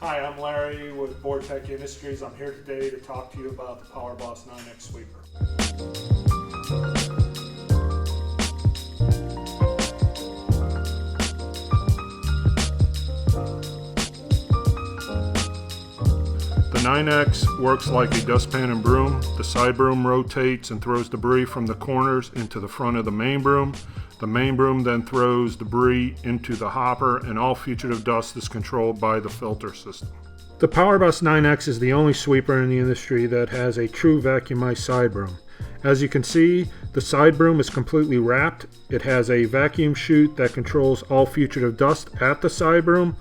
Hi, I'm Larry with Bortek Industries. I'm here today to talk to you about the PowerBoss 9X sweeper. The 9X works like a dustpan and broom. The side broom rotates and throws debris from the corners into the front of the main broom. The main broom then throws debris into the hopper, and all fugitive dust is controlled by the filter system. The PowerBoss 9X is the only sweeper in the industry that has a true vacuumized side broom. As you can see, the side broom is completely wrapped. It has a vacuum chute that controls all fugitive dust at the side broom.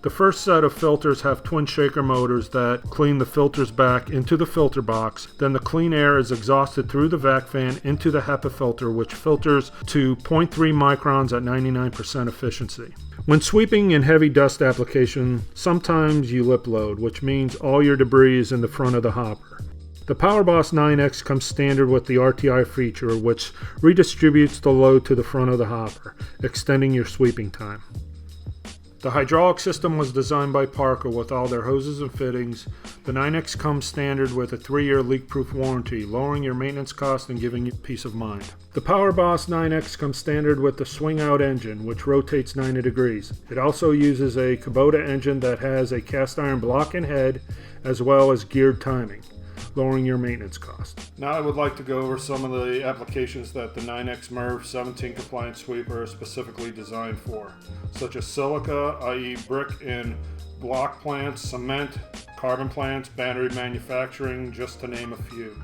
The first set of filters have twin shaker motors that clean the filters back into the filter box. Then the clean air is exhausted through the vac fan into the HEPA filter, which filters to 0.3 microns at 99% efficiency. When sweeping in heavy dust application, sometimes you lip load, which means all your debris is in the front of the hopper. The PowerBoss 9X comes standard with the RTI feature, which redistributes the load to the front of the hopper, extending your sweeping time. The hydraulic system was designed by Parker with all their hoses and fittings. The 9X comes standard with a 3-year leak-proof warranty, lowering your maintenance cost and giving you peace of mind. The PowerBoss 9X comes standard with the swing-out engine, which rotates 90 degrees. It also uses a Kubota engine that has a cast iron block and head, as well as geared timing, lowering your maintenance cost. Now I would like to go over some of the applications that the 9X Merv 17 compliant sweeper is specifically designed for, such as silica, i.e. brick and block plants, cement, carbon plants, battery manufacturing, just to name a few.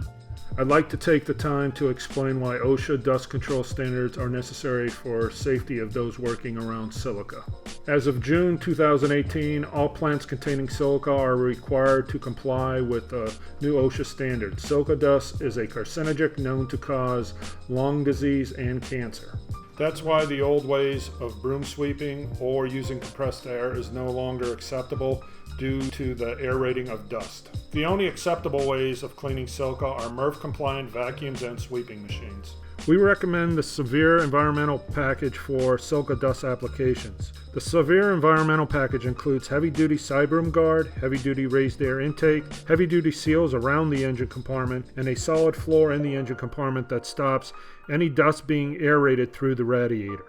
I'd like to take the time to explain why OSHA dust control standards are necessary for safety of those working around silica. As of June 2018, all plants containing silica are required to comply with the new OSHA standard. Silica dust is a carcinogen known to cause lung disease and cancer. That's why the old ways of broom sweeping or using compressed air is no longer acceptable due to the air rating of dust. The only acceptable ways of cleaning silica are MERV compliant vacuums and sweeping machines. We recommend the Severe Environmental Package for silica dust applications. The Severe Environmental Package includes heavy-duty side broom guard, heavy-duty raised air intake, heavy-duty seals around the engine compartment, and a solid floor in the engine compartment that stops any dust being aerated through the radiator.